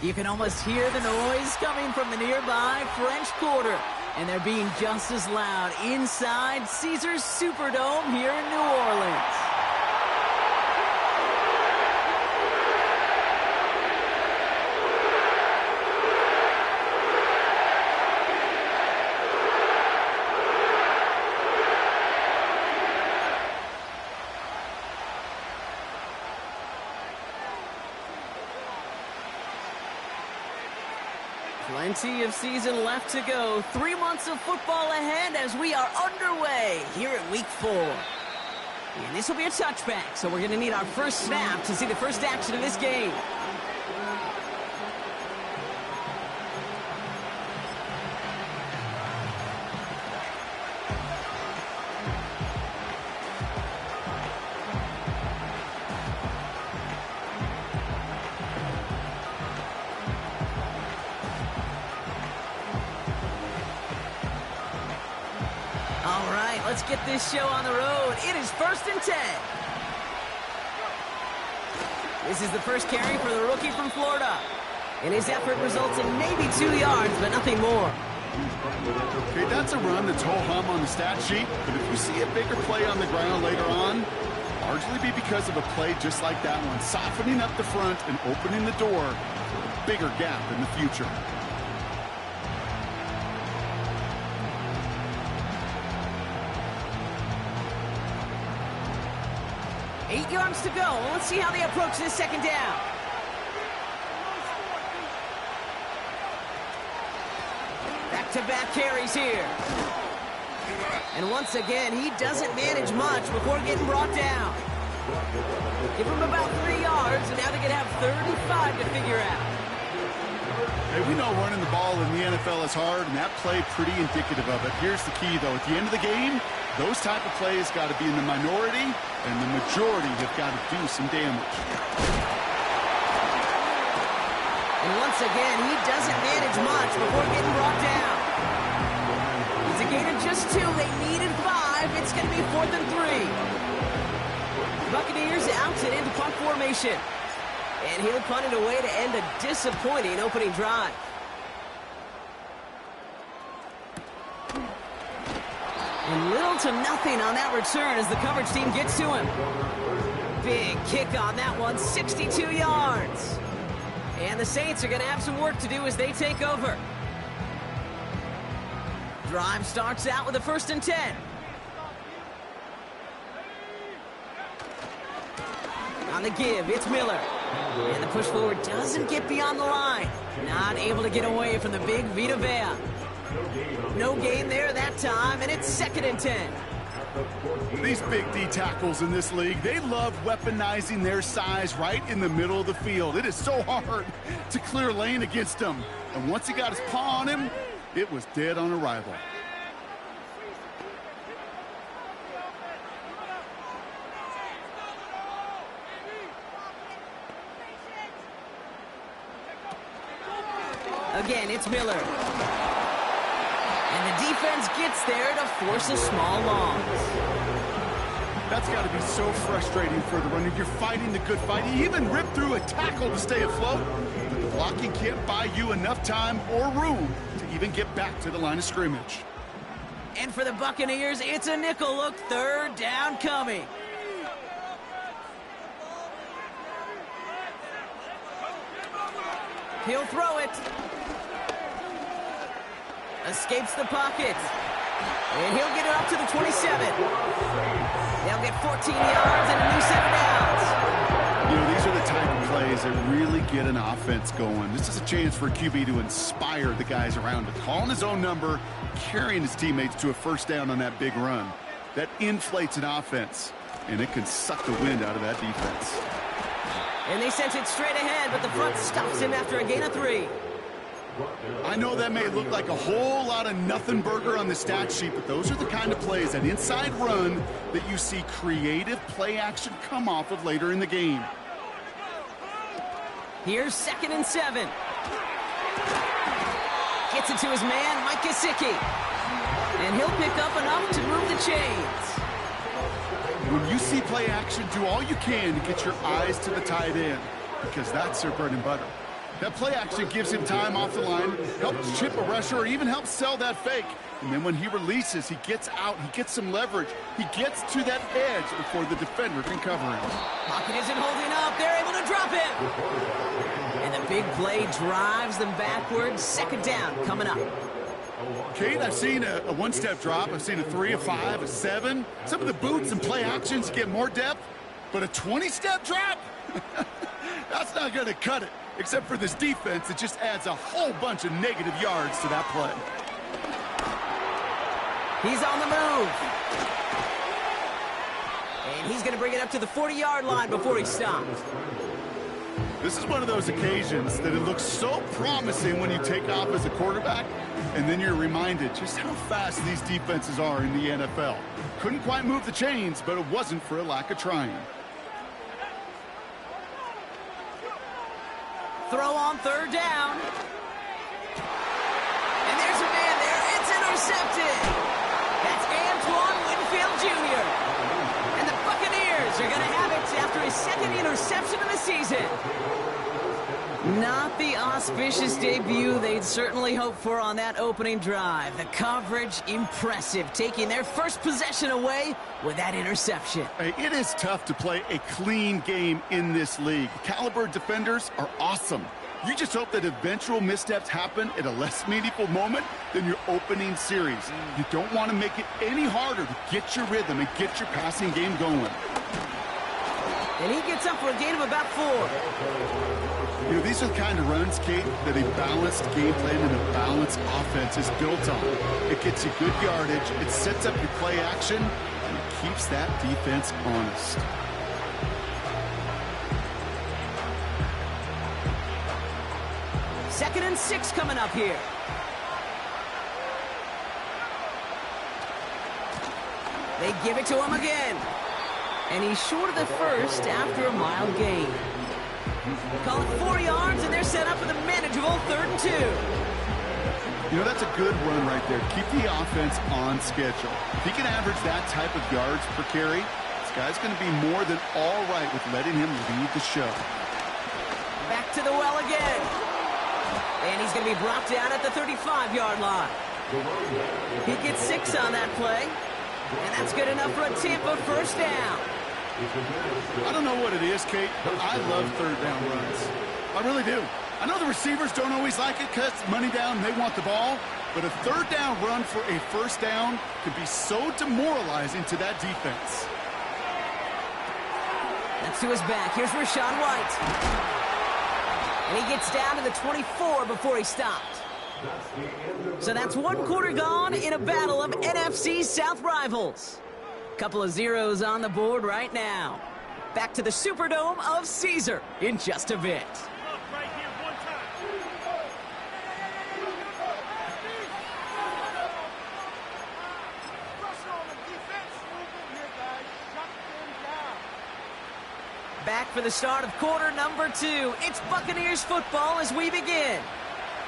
You can almost hear the noise coming from the nearby French Quarter, and they're being just as loud inside Caesars Superdome here in New Orleans. Plenty of season left to go. 3 months of football ahead as we are underway here at Week 4. And this will be a touchback, so we're going to need our first snap to see the first action of this game. All right, let's get this show on the road. It is 1st and 10. This is the first carry for the rookie from Florida. And his effort results in maybe 2 yards, but nothing more. Okay, that's a run that's ho-hum on the stat sheet, but if you see a bigger play on the ground later on, largely be because of a play just like that one, softening up the front and opening the door for a bigger gap in the future. 8 yards to go. Let's see how they approach this second down. Back-to-back carries here. And once again, he doesn't manage much before getting brought down. Give him about 3 yards, and now they're going to have 35 to figure out. Hey, we know running the ball in the NFL is hard, and that play pretty indicative of it. Here's the key, though. At the end of the game, those type of plays got to be in the minority, and the majority have got to do some damage. And once again, he doesn't manage much before getting brought down. It's a gain of just 2. They needed 5. It's going to be 4th and 3. Buccaneers out and into punt formation. And he'll punt it away to end a disappointing opening drive. And little to nothing on that return as the coverage team gets to him. Big kick on that one, 62 yards. And the Saints are going to have some work to do as they take over. Drive starts out with a 1st and 10. On the give, it's Miller. And the push forward doesn't get beyond the line. Not able to get away from the big Vita Vea. No gain there that time, and it's 2nd and 10. These big D tackles in this league, they love weaponizing their size right in the middle of the field. It is so hard to clear lane against them. And once he got his paw on him, it was dead on arrival. Again, it's Miller. And the defense gets there to force a small loss. That's got to be so frustrating for the runner. You're fighting the good fight. You even ripped through a tackle to stay afloat. But the blocking can't buy you enough time or room to even get back to the line of scrimmage. And for the Buccaneers, it's a nickel look. 3rd down coming. He'll throw it. Escapes the pocket. And he'll get it up to the 27. They'll get 14 yards and a new set of downs. You know, these are the type of plays that really get an offense going. This is a chance for a QB to inspire the guys around him. Calling his own number, carrying his teammates to a 1st down on that big run. That inflates an offense, and it can suck the wind out of that defense. And they sent it straight ahead, but the front stops him after a gain of 3. I know that may look like a whole lot of nothing burger on the stat sheet, but those are the kind of plays, that inside run, that you see creative play action come off of later in the game. Here's 2nd and 7. Gets it to his man, Mike Gesicki. And he'll pick up enough to move the chains. When you see play action, do all you can to get your eyes to the tight end, because that's their bread and butter. That play action gives him time off the line, helps chip a rusher, or even helps sell that fake. And then when he releases, he gets out, he gets some leverage. He gets to that edge before the defender can cover him. Pocket isn't holding up. They're able to drop him. And the big play drives them backwards. Second down coming up. Kate, I've seen a one-step drop. I've seen a 3, a 5, a 7. Some of the boots and play actions get more depth, but a 20-step drop? That's not going to cut it. Except for this defense, it just adds a whole bunch of negative yards to that play. He's on the move. And he's going to bring it up to the 40-yard line before he stops. This is one of those occasions that it looks so promising when you take off as a quarterback, and then you're reminded just how fast these defenses are in the NFL. Couldn't quite move the chains, but it wasn't for a lack of trying. Throw on third down. And there's a man there. It's intercepted. That's Antoine Winfield Jr. And the Buccaneers are going to have it after his second interception of the season. Not the auspicious debut they'd certainly hoped for on that opening drive. The coverage, impressive, taking their first possession away with that interception. Hey, it is tough to play a clean game in this league. Caliber defenders are awesome. You just hope that eventual missteps happen at a less meaningful moment than your opening series. You don't want to make it any harder to get your rhythm and get your passing game going. And he gets up for a gain of about 4. You know, these are the kind of runs, Kate, that a balanced game plan and a balanced offense is built on. It gets you good yardage, it sets up your play action, and it keeps that defense honest. Second and 6 coming up here. They give it to him again. And he's short of the first after a mild gain. Call it 4 yards, and they're set up with a manageable 3rd and 2. You know, that's a good run right there. Keep the offense on schedule. If he can average that type of yards per carry, this guy's going to be more than all right with letting him lead the show. Back to the well again. And he's going to be brought down at the 35-yard line. He gets 6 on that play. And that's good enough for a Tampa first down. I don't know what it is, Kate, but I love third down runs. I really do. I know the receivers don't always like it because money down, they want the ball. But a third down run for a first down can be so demoralizing to that defense. That's to his back. Here's Rashawn White. And he gets down to the 24 before he stopped. So that's 1 quarter gone in a battle of NFC South rivals. Couple of zeros on the board right now. Back to the Superdome of Caesar in just a bit. Back for the start of quarter number 2. It's Buccaneers football as we begin.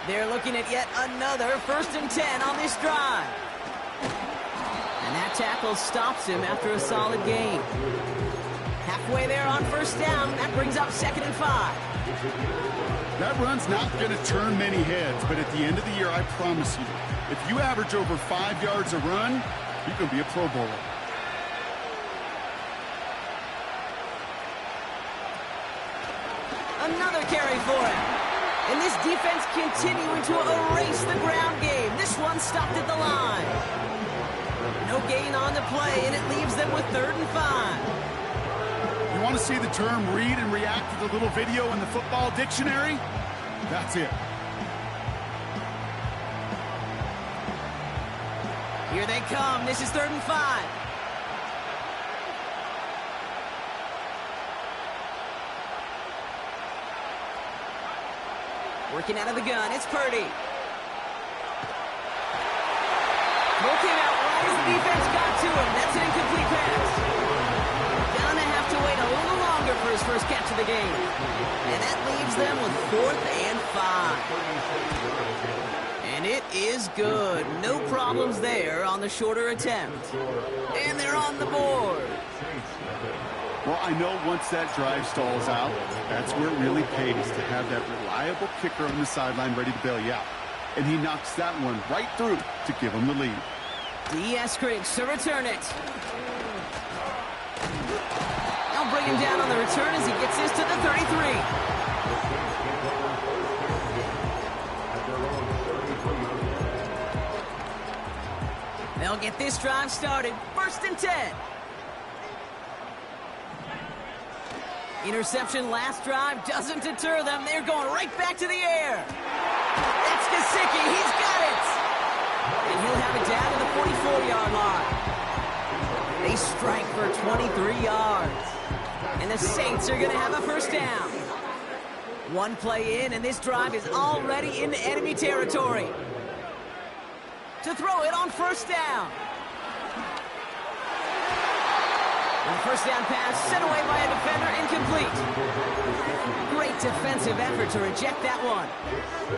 They're looking at yet another 1st and 10 on this drive. And that tackle stops him after a solid gain. Halfway there on first down, that brings up 2nd and 5. That run's not going to turn many heads, but at the end of the year, I promise you, if you average over 5 yards a run, you're going to be a Pro Bowler. Another carry for him. And this defense continuing to erase the ground game. This one stopped at the line. No gain on the play, and it leaves them with 3rd and 5. You want to see the term read and react to the little video in the football dictionary? That's it. Here they come. This is 3rd and 5. Working out of the gun, it's Purdy. Throw came out right as the defense got to him. That's an incomplete pass. Gonna have to wait a little longer for his first catch of the game. And that leaves them with 4th and 5. And it is good. No problems there on the shorter attempt. And they're on the board. Well, I know once that drive stalls out, that's where it really pays to have that reliable kicker on the sideline ready to bail you out. And he knocks that one right through to give him the lead. Griggs to return it. They'll bring him down on the return as he gets this to the 33. They'll get this drive started. 1st and 10. Interception last drive doesn't deter them. They're going right back to the air. That's Gesicki. He's got it. And he'll have it down to the 44-yard line. They strike for 23 yards. And the Saints are going to have a 1st down. One play in, and this drive is already into enemy territory. To throw it on 1st down. And the 1st down pass sent away by a defender, incomplete. Great defensive effort to reject that one.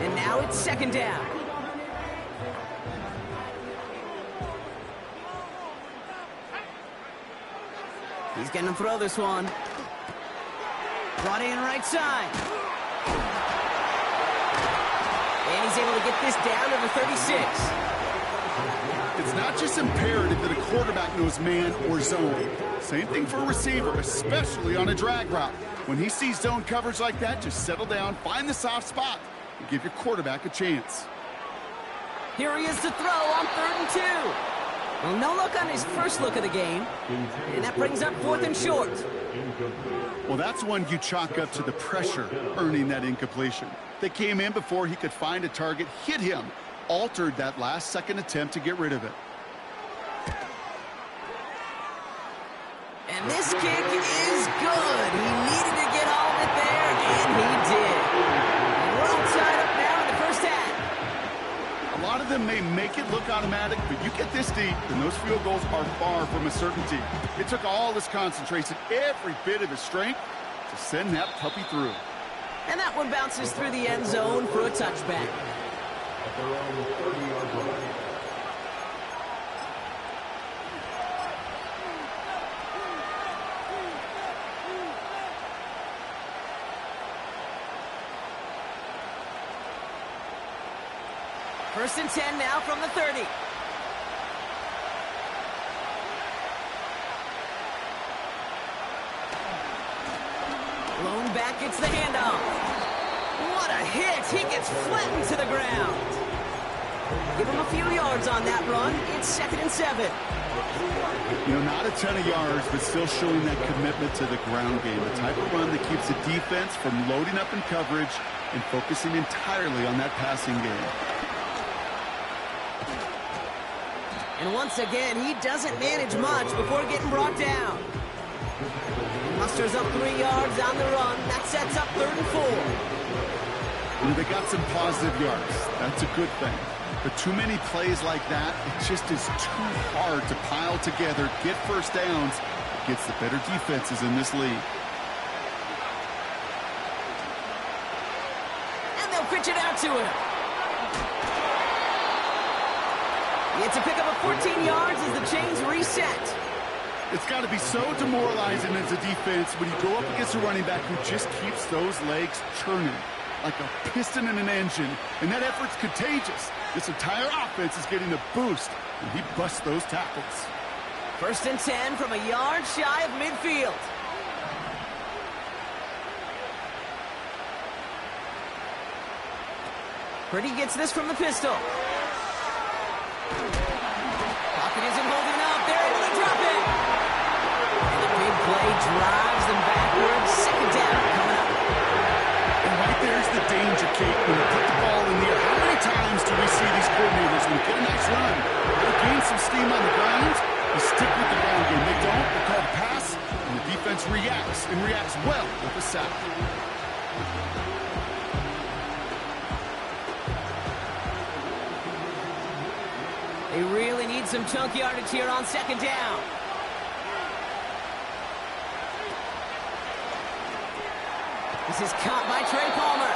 And now it's 2nd down. He's going to throw this one. Brought in right side. And he's able to get this down to the 36. It's not just imperative that a quarterback knows man or zone. Same thing for a receiver, especially on a drag route. When he sees zone coverage like that, just settle down, find the soft spot, and give your quarterback a chance. Here he is to throw on 3rd and 2. Well, no look on his first look of the game. And that brings up 4th and short. Well, that's one you chalk up to the pressure earning that incompletion. They came in before he could find a target, hit him, altered that last-second attempt to get rid of it. And this kick is good. He needed to get all of it there, and he did. And we're all tied up now in the 1st half. A lot of them may make it look automatic, but you get this deep, and those field goals are far from a certainty. It took all his concentration, every bit of his strength, to send that puppy through. And that one bounces through the end zone for a touchback. At their own 30-yard line. First and 10 now from the 30. Blown back, gets the handoff. What a hit! He gets flattened to the ground. Give him a few yards on that run. It's 2nd and 7. You know, not a ton of yards, but still showing that commitment to the ground game. The type of run that keeps the defense from loading up in coverage and focusing entirely on that passing game. And once again, he doesn't manage much before getting brought down. Musters up 3 yards on the run. That sets up 3rd and 4. You know, they got some positive yards. That's a good thing. But too many plays like that, it just is too hard to pile together, get 1st downs, against the better defenses in this league. And they'll pitch it out to him. He gets a pick up of 14 yards as the chains reset. It's got to be so demoralizing as a defense when you go up against a running back who just keeps those legs churning like a piston in an engine, and that effort's contagious. This entire offense is getting a boost, and he busts those tackles. 1st and 10 from a yard shy of midfield. Purdy gets this from the pistol. Pocket isn't holding up. They're able to drop it. And a big play drives them backwards. 2nd down coming up. And right there's the danger, Kate, when you put the ball in the air. How many times do we see these coordinators, when you get a nice run, they gain some steam on the ground, they stick with the ground game. They don't, they call a pass, and the defense reacts, and reacts well with the sack. They really need some chunk yardage here on 2nd down. This is caught by Trey Palmer.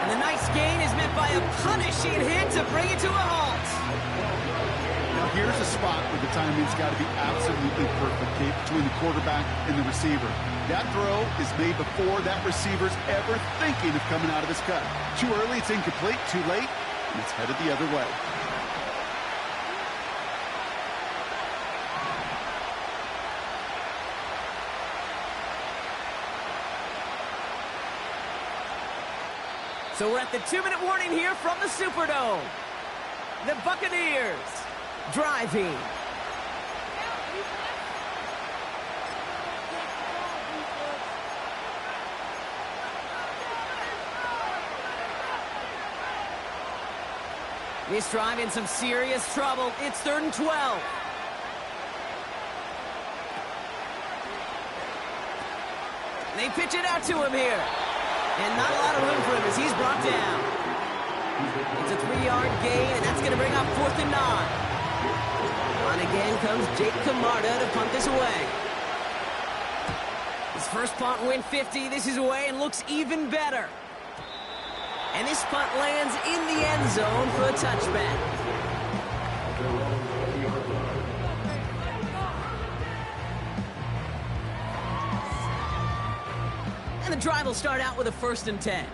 And the nice gain is met by a punishing hit to bring it to a halt. Now Now here's a spot where the timing's got to be absolutely perfect, Kate, between the quarterback and the receiver. That throw is made before that receiver's ever thinking of coming out of his cut. Too early, it's incomplete. Too late, and it's headed the other way. So we're at the 2-minute warning here from the Superdome. The Buccaneers driving. This drive in some serious trouble. It's 3rd and 12. They pitch it out to him here. And not a lot of room for him as he's brought down. It's a 3-yard gain, and that's going to bring up 4th and 9. On again comes Jake Camarda to punt this away. His first punt went 50. This is away and looks even better. And this punt lands in the end zone for a touchback. And the drive will start out with a 1st and 10.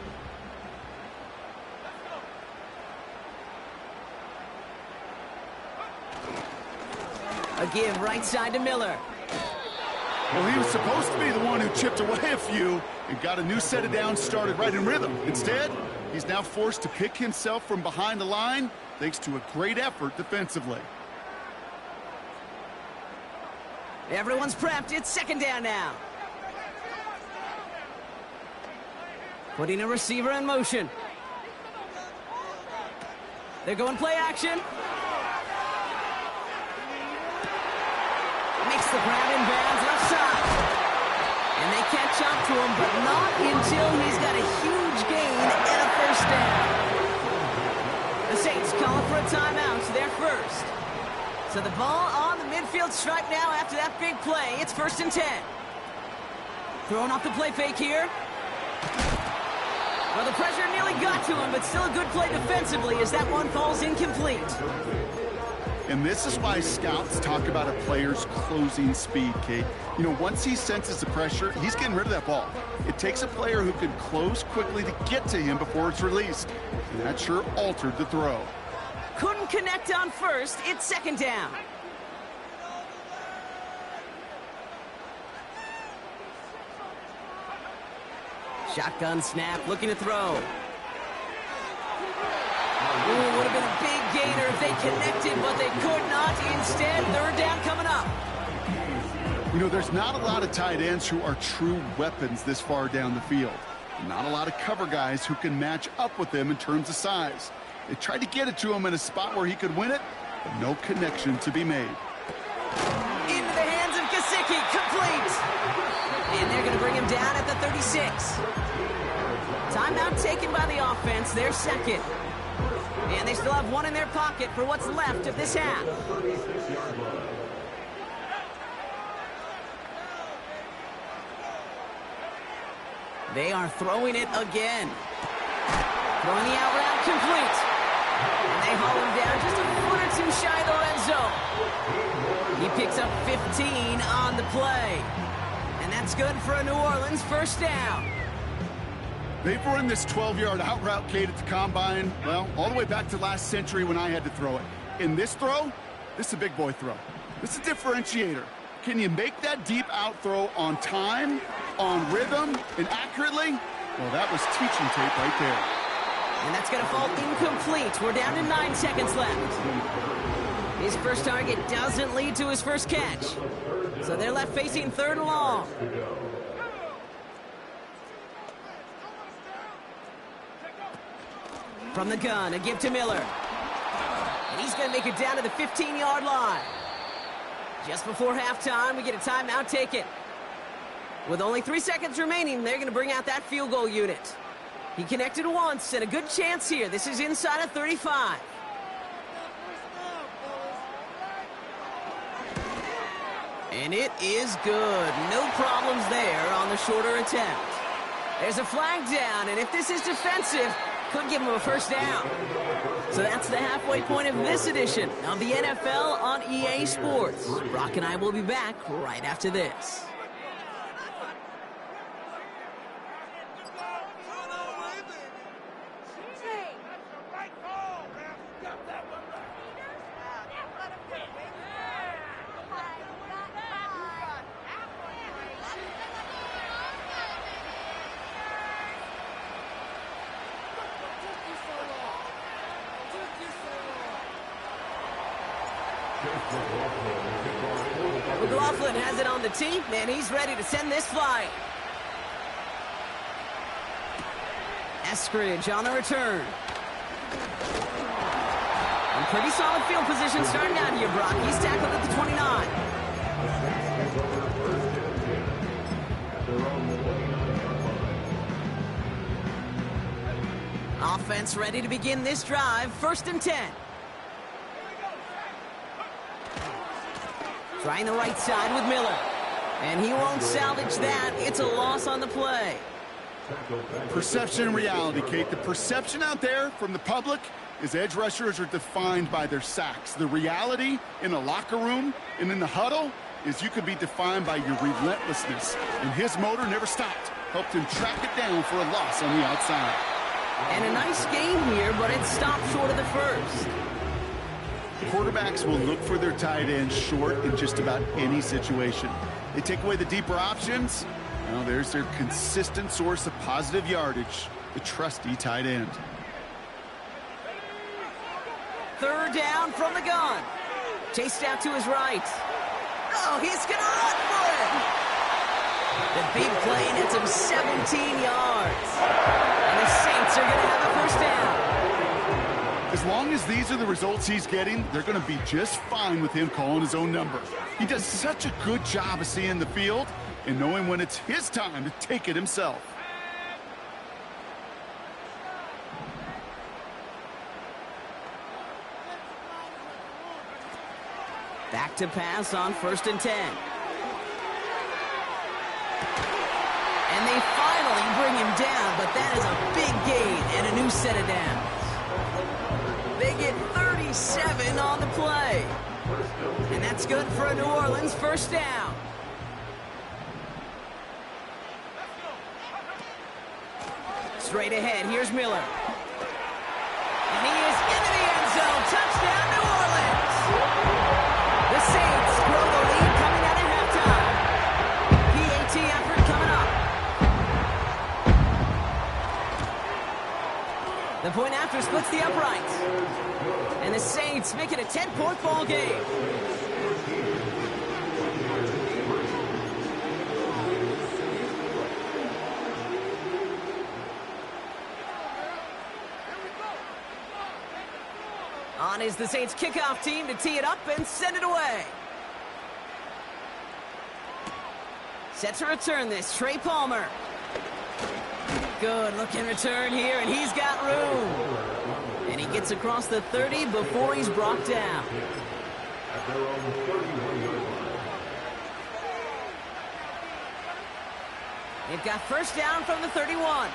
A give right side to Miller. Well, he was supposed to be the one who chipped away a few and got a new set of downs started right in rhythm. Instead, he's now forced to pick himself from behind the line thanks to a great effort defensively. Everyone's prepped. It's 2nd down now. Putting a receiver in motion. They're going play action. Makes the grab in bounds left side. And they catch up to him, but not until he's got a huge gain and a 1st down. The Saints calling for a timeout, so they're first. So the ball on the midfield stripe now after that big play. It's 1st and 10. Throwing off the play fake here. Well, the pressure nearly got to him, but still a good play defensively as that one falls incomplete. And this is why scouts talk about a player's closing speed, Kate. You know, once he senses the pressure, he's getting rid of that ball. It takes a player who can close quickly to get to him before it's released. And that sure altered the throw. Couldn't connect on 1st. It's 2nd down. Shotgun snap, looking to throw. Ooh, would have been a big gainer if they connected, but they could not. Instead, 3rd down coming up. You know, there's not a lot of tight ends who are true weapons this far down the field. Not a lot of cover guys who can match up with them in terms of size. They tried to get it to him in a spot where he could win it, but no connection to be made. Into the hands of Gesicki, complete. And they're going to bring him down at the 36. Timeout taken by the offense, their 2nd. And they still have one in their pocket for what's left of this half. They are throwing it again. Throwing the out route complete. And they haul him down just a foot or 2 shy of the red zone. He picks up 15 on the play. And that's good for a New Orleans 1st down. They've run this 12-yard out route, Kate, at the combine, well, all the way back to last century when I had to throw it. In this throw, this is a big boy throw. This is a differentiator. Can you make that deep out throw on time, on rhythm, and accurately? Well, that was teaching tape right there. And that's going to fall incomplete. We're down to 9 seconds left. His first target doesn't lead to his first catch. So they're left facing 3rd and long. From the gun, a give to Miller. And he's going to make it down to the 15-yard line. Just before halftime, we get a timeout taken. With only 3 seconds remaining, they're going to bring out that field goal unit. He connected once, and a good chance here. This is inside of 35. And it is good. No problems there on the shorter attempt. There's a flag down, and if this is defensive, Could give him a first down. So that's the halfway point of this edition of the NFL on EA Sports. Brock and I will be back right after this. McLaughlin has it on the tee, and he's ready to send this flying. Eskridge on the return. And pretty solid field position starting out here, Brock. He's tackled at the 29. Offense ready to begin this drive. 1st and 10. Trying the right side with Miller. And he won't salvage that. It's a loss on the play. Perception and reality, Kate. The perception out there from the public is edge rushers are defined by their sacks. The reality in a locker room and in the huddle is you could be defined by your relentlessness. And his motor never stopped. Helped him track it down for a loss on the outside. And a nice game here, but it stopped short of the first. Quarterbacks will look for their tight end short in just about any situation. They take away the deeper options. Well, there's their consistent source of positive yardage, the trusty tight end. 3rd down from the gun. Chased out to his right. Oh, he's going to run for it. The big play nets him 17 yards. And the Saints are going to have a 1st down. As long as these are the results he's getting, they're going to be just fine with him calling his own number. He does such a good job of seeing the field and knowing when it's his time to take it himself. Back to pass on 1st and 10. And they finally bring him down, but that is a big gain and a new set of downs. They get 37 on the play. And that's good for a New Orleans 1st down. Straight ahead, here's Miller. And he is into the end zone. Touchdown, New Orleans. The Saints grow the lead coming out of halftime. PAT effort coming up. The point after splits the uprights. And the Saints make it a 10-point ball game. On is the Saints kickoff team to tee it up and send it away. Set to return this, Trey Palmer. Good looking return here, and he's got room. And he gets across the 30 before he's brought down. They've got 1st down from the 31.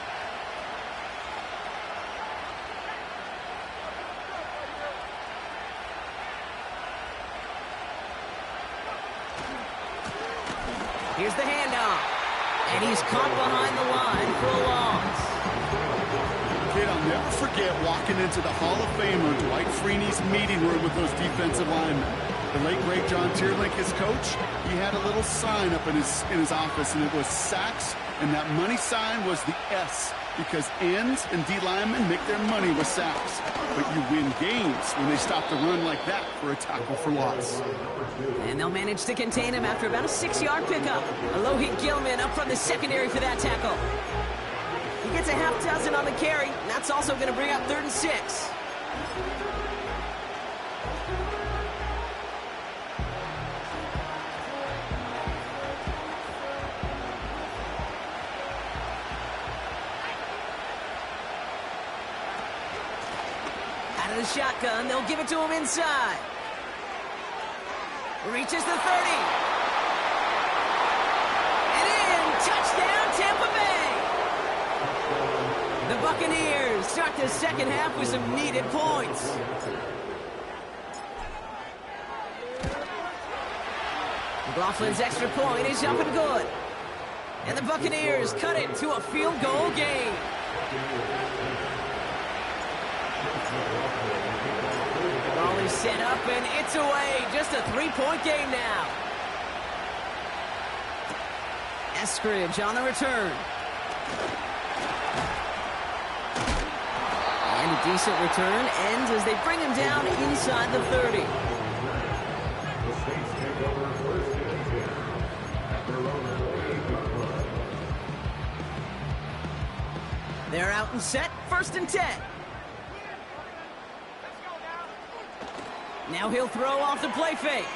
Here's the handoff. And he's caught behind the line for a loss. Kid, I'll never forget walking into the Hall of Famer Dwight Freeney's meeting room with those defensive linemen. The late, great John Tierlink, his coach, he had a little sign up in his office, and it was sacks, and that money sign was the S, because ends and D linemen make their money with sacks. But you win games when they stop the run like that for a tackle for loss. And they'll manage to contain him after about a 6-yard pickup. Alohi Gilman up from the secondary for that tackle. He gets a half dozen on the carry, and that's also going to bring up 3rd and 6. Out of the shotgun, they'll give it to him inside. Reaches the 30. And in, touchdown Tampa Bay. The Buccaneers start the second half with some needed points. McLaughlin's extra point is up and good. And the Buccaneers cut it to a field goal game. Ball is set up and it's away. Just a three-point game now. Eskridge on the return. And a decent return ends as they bring him down inside the 30. They're out and set, 1st and 10. Now he'll throw off the play fake.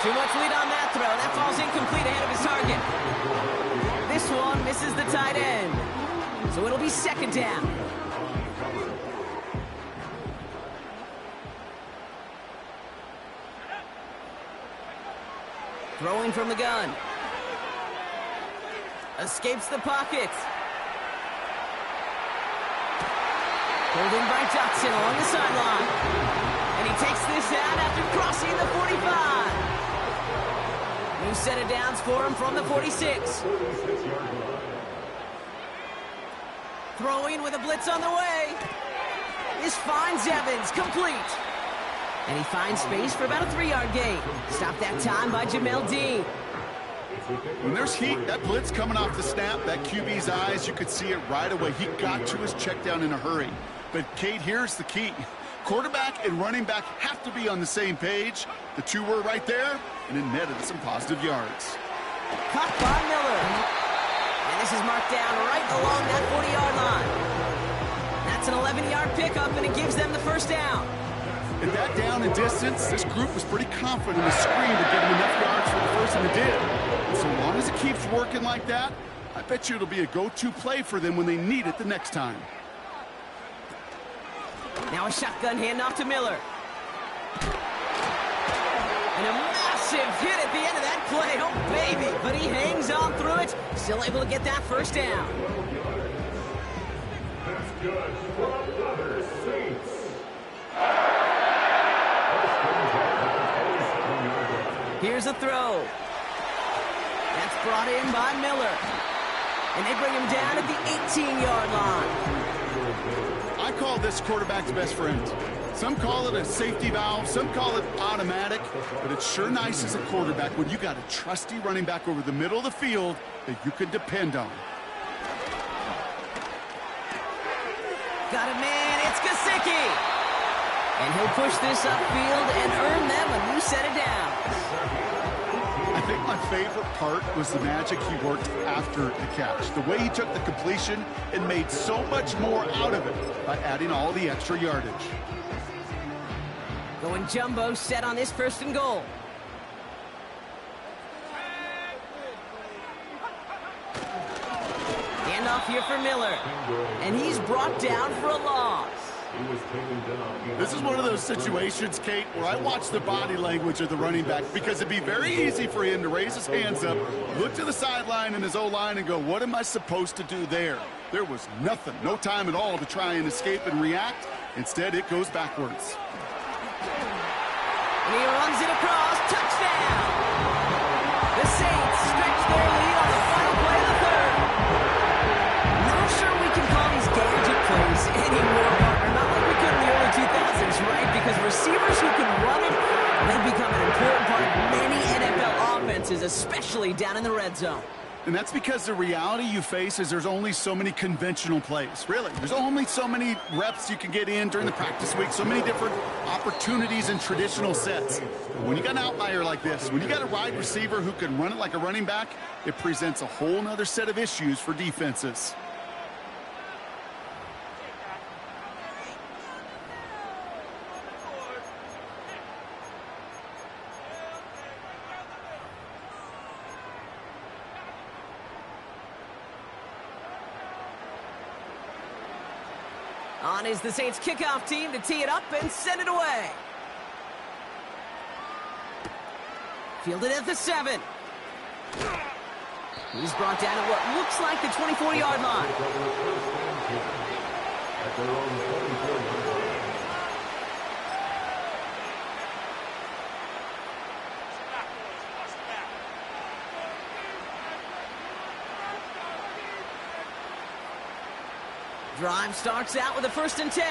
Too much lead on that throw. That falls incomplete ahead of his target. This one misses the tight end. So it'll be 2nd down. Throwing from the gun. Escapes the pocket. Holding by Dotson along the sideline. And he takes this out after crossing the 45. New set of downs for him from the 46. Throwing with a blitz on the way. This finds Evans, complete. And he finds space for about a 3-yard gain. Stopped that time by Jamel Dean. When there's heat, that blitz coming off the snap, that QB's eyes, you could see it right away. He got to his check down in a hurry. But, Kate, here's the key. Quarterback and running back have to be on the same page. The two were right there, and it netted some positive yards. Caught by Miller. And this is marked down right along that 40-yard line. That's an 11-yard pickup, and it gives them the 1st down. At that down and distance, this group was pretty confident in the screen to get him enough yards for the 1st, and it did. And so long as it keeps working like that, I bet you it'll be a go-to play for them when they need it the next time. Now a shotgun handoff to Miller. And a massive hit at the end of that play. Oh, baby. But he hangs on through it. Still able to get that 1st down. That's good from the Saints. Here's a throw. That's brought in by Miller. And they bring him down at the 18-yard line. I call this quarterback's best friend. Some call it a safety valve, some call it automatic, but it's sure nice as a quarterback when you got a trusty running back over the middle of the field that you can depend on. Got it, man. It's Gesicki. And he'll push this upfield and earn them a new set of downs. I think my favorite part was the magic he worked after the catch. The way he took the completion and made so much more out of it by adding all the extra yardage. Going jumbo set on this 1st and goal. Handoff here for Miller. And he's brought down for a loss. This is one of those situations, Kate, where I watch the body language of the running back because it'd be very easy for him to raise his hands up, look to the sideline in his O-line and go, what am I supposed to do there? There was nothing, no time at all to try and escape and react. Instead, it goes backwards. And he runs it across, touchdown! The Saints stretch their lead on the final play of the 3rd. Not sure we can call these gadget plays anymore, partner. Not like we could in the early 2000s, right? Because receivers who can run it, they've become an important part of many NFL offenses, especially down in the red zone. And that's because the reality you face is there's only so many conventional plays. Really, there's only so many reps you can get in during the practice week, so many different opportunities and traditional sets. When you got an outlier like this, when you got a wide receiver who can run it like a running back, it presents a whole nother set of issues for defenses. On is the Saints kickoff team to tee it up and send it away. Fielded at the 7. He's brought down at what looks like the 24-yard line. Drive starts out with a 1st and 10.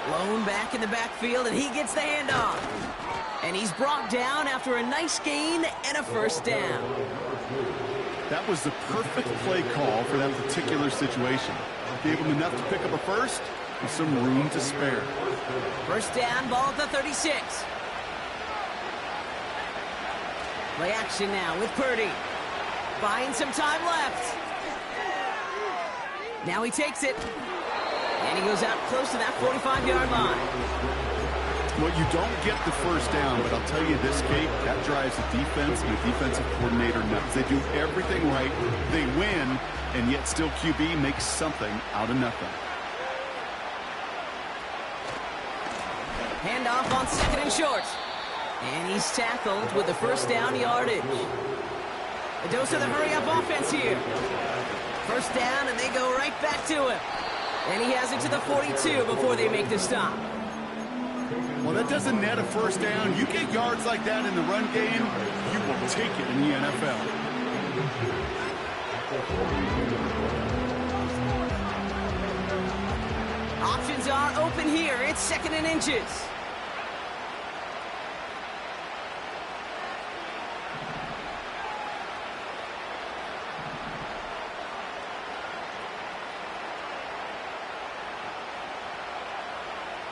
Lone back in the backfield, and he gets the handoff. And he's brought down after a nice gain and a 1st down. That was the perfect play call for that particular situation. Gave him enough to pick up a 1st with some room to spare. 1st down, ball at the 36. Play action now with Purdy. Buying some time left. Now he takes it. And he goes out close to that 45-yard line. Well, you don't get the 1st down, but I'll tell you this, Kate, that drives the defense and the defensive coordinator nuts. They do everything right. They win, and yet still QB makes something out of nothing. Handoff on 2nd and short. And he's tackled with the 1st down yardage. A dose of the hurry-up offense here. 1st down, and they go right back to him. And he has it to the 42 before they make the stop. Well, that doesn't net a 1st down. You get yards like that in the run game, you will take it in the NFL. Options are open here. It's 2nd and inches.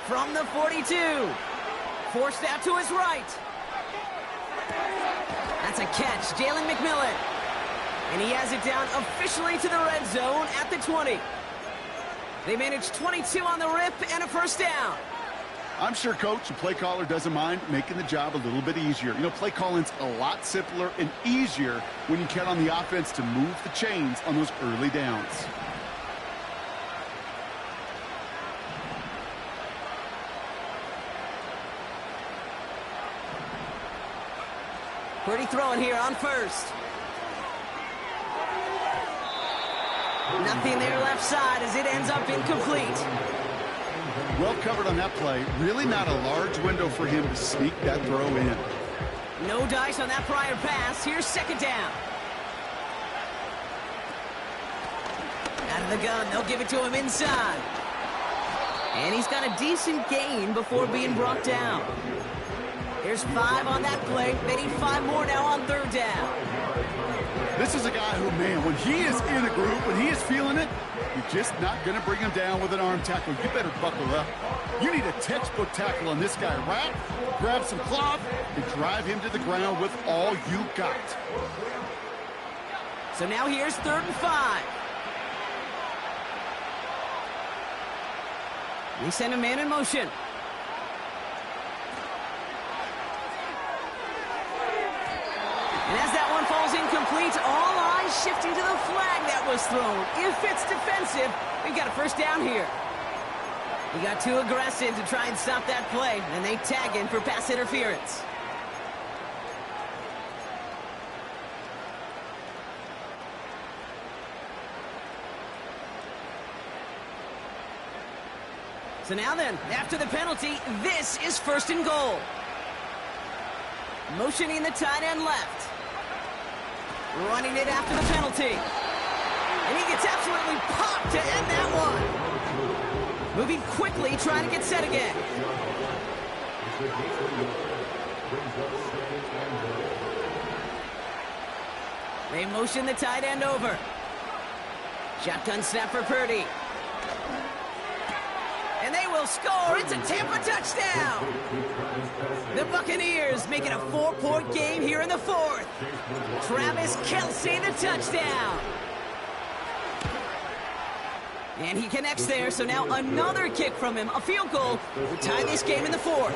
From the 42. Forced out to his right. That's a catch. Jalen McMillan. And he has it down officially to the red zone at the 20. They managed 22 on the rip and a 1st down. I'm sure Coach, the play caller, doesn't mind making the job a little bit easier. You know, play calling's a lot simpler and easier when you count on the offense to move the chains on those early downs. Purdy throwing here on 1st. Nothing there left side as it ends up incomplete. Well covered on that play. Really not a large window for him to sneak that throw in. No dice on that prior pass. Here's 2nd down. Out of the gun. They'll give it to him inside. And he's got a decent gain before being brought down. There's 5 on that play. They need 5 more now on 3rd down. This is a guy who, man, when he is in a group, when he is feeling it, you're just not going to bring him down with an arm tackle. You better buckle up. You need a textbook tackle on this guy. Wrap, grab some cloth, and drive him to the ground with all you got. So now here's 3rd and 5. They send a man in motion. And as that one falls incomplete, all eyes shifting to the flag that was thrown. If it's defensive, we've got a 1st down here. He got too aggressive to try and stop that play, and they tag him for pass interference. So now then, after the penalty, this is 1st and goal. Motioning the tight end left. Running it after the penalty. And he gets absolutely popped to end that one. Moving quickly, trying to get set again. They motion the tight end over. Shotgun snap for Purdy. And they will score. It's a Tampa touchdown. The Buccaneers make it a 4-point game here in the 4th. Travis Kelce, the touchdown. And he connects there, so now another kick from him. A field goal to tie this game in the 4th.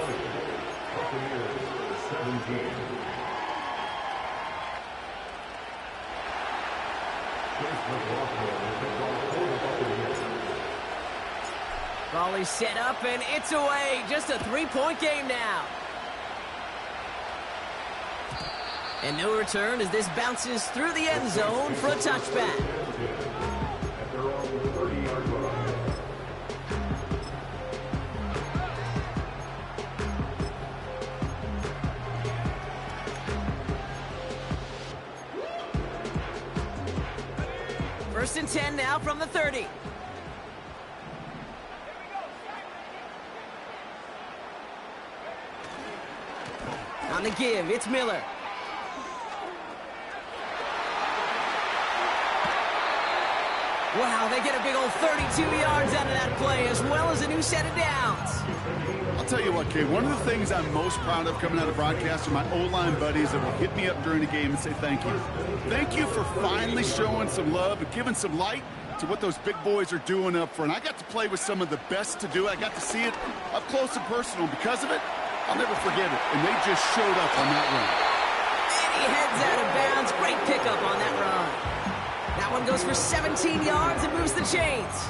Volley set up, and it's away. Just a three-point game now. And no return as this bounces through the end zone for a touchback. At their own 30-yard line. First and 10 now from the 30. On the give, it's Miller. Wow, they get a big old 32 yards out of that play, as well as a new set of downs. I'll tell you what, Kate, one of the things I'm most proud of coming out of broadcast are my O-line buddies that will hit me up during the game and say thank you. Thank you for finally showing some love and giving some light to what those big boys are doing up front. I got to play with some of the best to do it. I got to see it up close and personal. Because of it, I'll never forget it. And they just showed up on that run. And he heads out of bounds. Great pickup on that run. That one goes for 17 yards and moves the chains.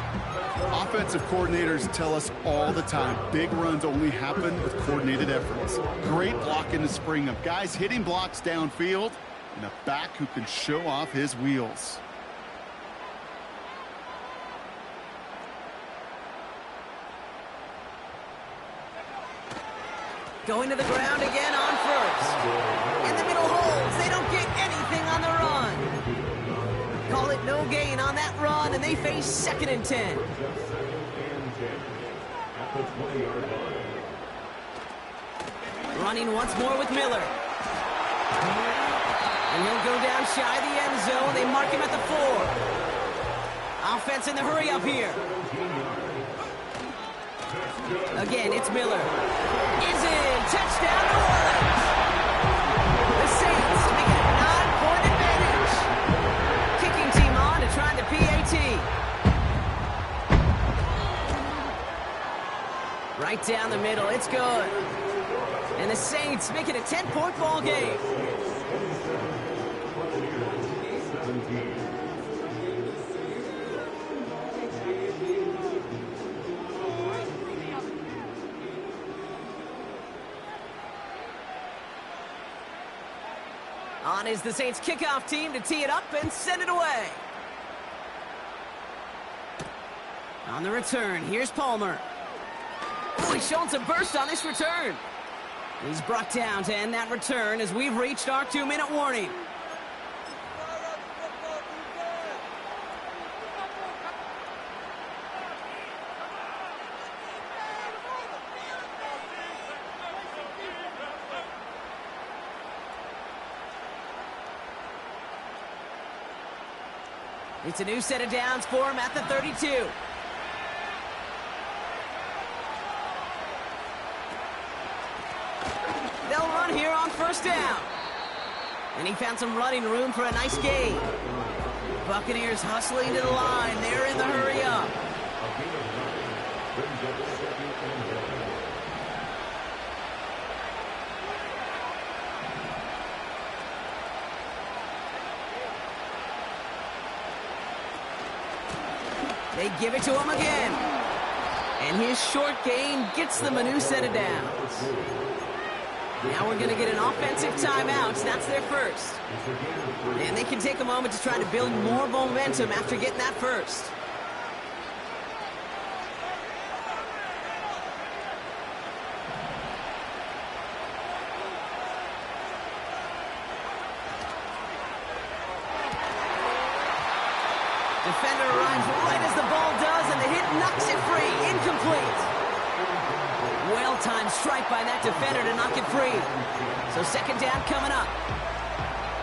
Offensive coordinators tell us all the time, big runs only happen with coordinated efforts. Great block in the spring of guys hitting blocks downfield and a back who can show off his wheels. Going to the ground again on first. In the middle holds. They don't get anything on the run. Call it no gain on that run, and they face 2nd and 10. Running once more with Miller. And he'll go down shy of the end zone. They mark him at the 4. Offense in the hurry up here. Again, it's Miller. Is in. Touchdown, New Orleans. The Saints make it a 9-point advantage. Kicking team on to try the PAT. Right down the middle. It's good. And the Saints make it a 10-point ball game. On is the Saints kickoff team to tee it up and send it away. On the return, here's Palmer. Oh, he's showing some burst on this return. He's brought down to end that return as we've reached our 2-minute warning. It's a new set of downs for him at the 32. They'll run here on first down. And he found some running room for a nice gain. Buccaneers hustling to the line. They're in the hurry up. They give it to him again. And his short gain gets them a new set of downs. Now we're going to get an offensive timeout. That's their first. And they can take a moment to try to build more momentum after getting that first. Defender arrives right as the ball does, and the hit knocks it free. Incomplete. Well-timed strike by that defender to knock it free. So 2nd down coming up.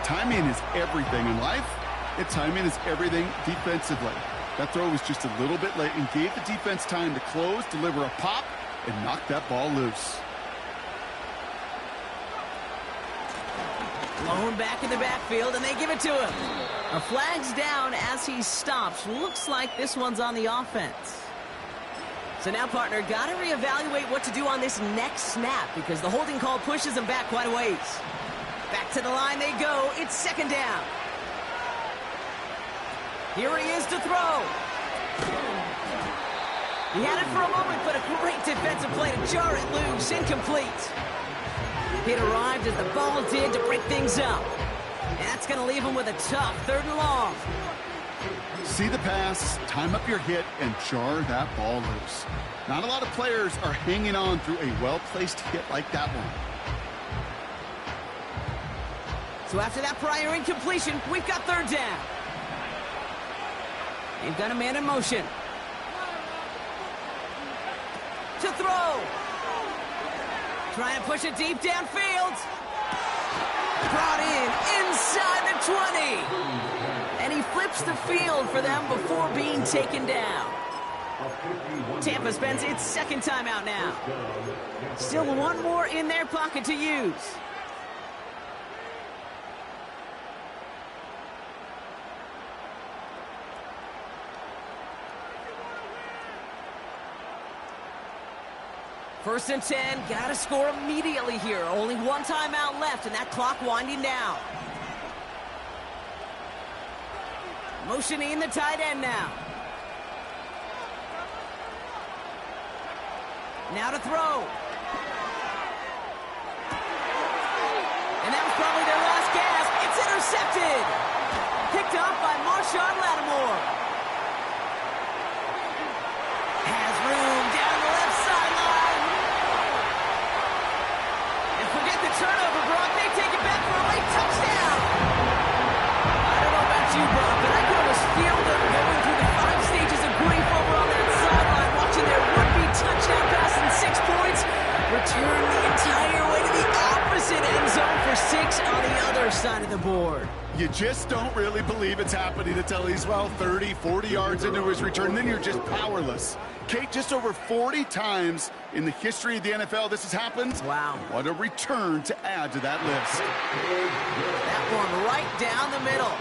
Timing is everything in life, and timing is everything defensively. That throw was just a little bit late and gave the defense time to close, deliver a pop, and knock that ball loose. Blown back in the backfield, and they give it to him. A flag's down as he stops. Looks like this one's on the offense. So now, partner, got to reevaluate what to do on this next snap because the holding call pushes him back quite a ways. Back to the line they go. It's 2nd down. Here he is to throw. He had it for a moment, but a great defensive play to jar it loose. Incomplete. It arrived as the ball did to break things up. And that's going to leave him with a tough 3rd and long. See the pass, time up your hit, and jar that ball loose. Not a lot of players are hanging on through a well-placed hit like that one. So after that prior incompletion, we've got 3rd down. They've got a man in motion. To throw. Try and push it deep downfield. Brought in inside the 20. And he flips the field for them before being taken down. Tampa spends its 2nd timeout now. Still one more in their pocket to use. First and 10, gotta score immediately here. Only 1 timeout left, and that clock winding down. Motioning the tight end now. Now to throw. And that was probably their last gasp. It's intercepted. Picked up by Marshawn Lattimore. Has room down the left sideline. And forget the turnover, Brock. They take it back for a late touchdown. I don't know about you, Brock, but I could almost feel them going through the 5 stages of grief over on that sideline, watching their would-be touchdown pass in 6 points return the entire way to the opposite end zone for 6 on the other side of the board. You just don't really believe it's happening until he's, well, 30, 40 yards into his return. Then you're just powerless. Kate, just over 40 times in the history of the NFL this has happened. Wow. What a return to add to that list. That one right down the middle.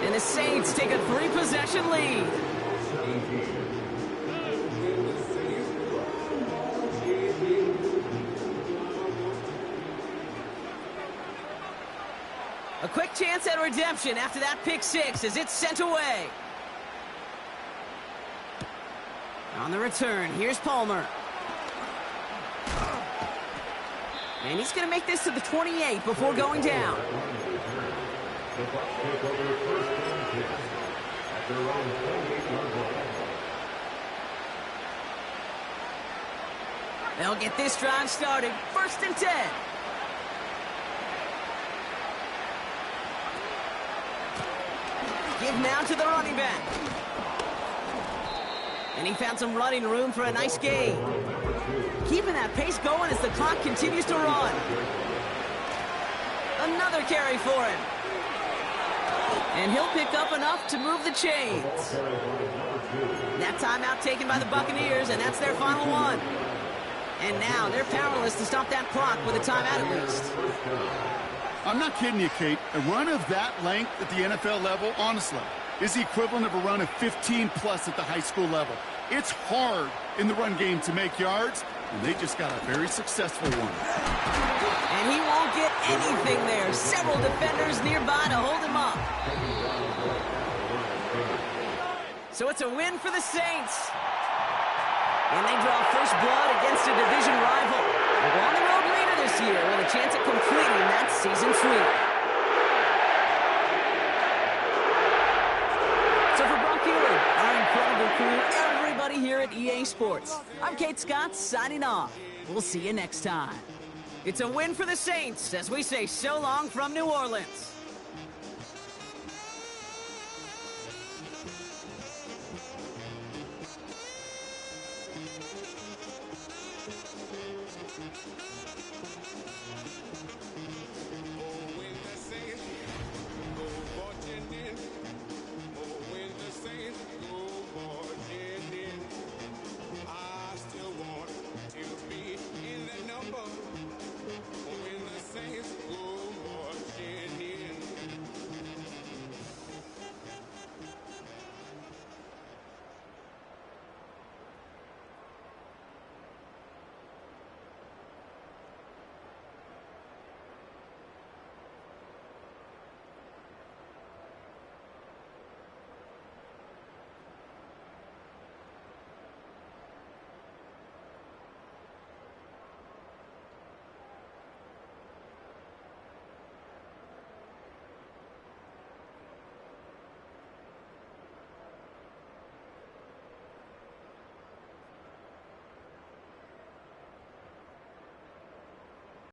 And the Saints take a 3-possession lead. A quick chance at redemption after that pick 6 as it's sent away. On the return, here's Palmer. And he's going to make this to the 28 before going down. They'll get this drive started. 1st and 10. Give now to the running back. And he found some running room for a nice gain. Keeping that pace going as the clock continues to run. Another carry for him. And he'll pick up enough to move the chains. That timeout taken by the Buccaneers, and that's their final one. And now they're powerless to stop that clock with a timeout at least. I'm not kidding you, Kate. A run of that length at the NFL level, honestly, is the equivalent of a run of 15-plus at the high school level. It's hard in the run game to make yards, and they just got a very successful one. And he won't get anything there. Several defenders nearby to hold him up. So it's a win for the Saints. And they draw first blood against a division rival. They're on the road later this year with a chance at completing that season sweep. So for Brock Healy, our incredible crew, everybody here at EA Sports, I'm Kate Scott signing off. We'll see you next time. It's a win for the Saints as we say so long from New Orleans.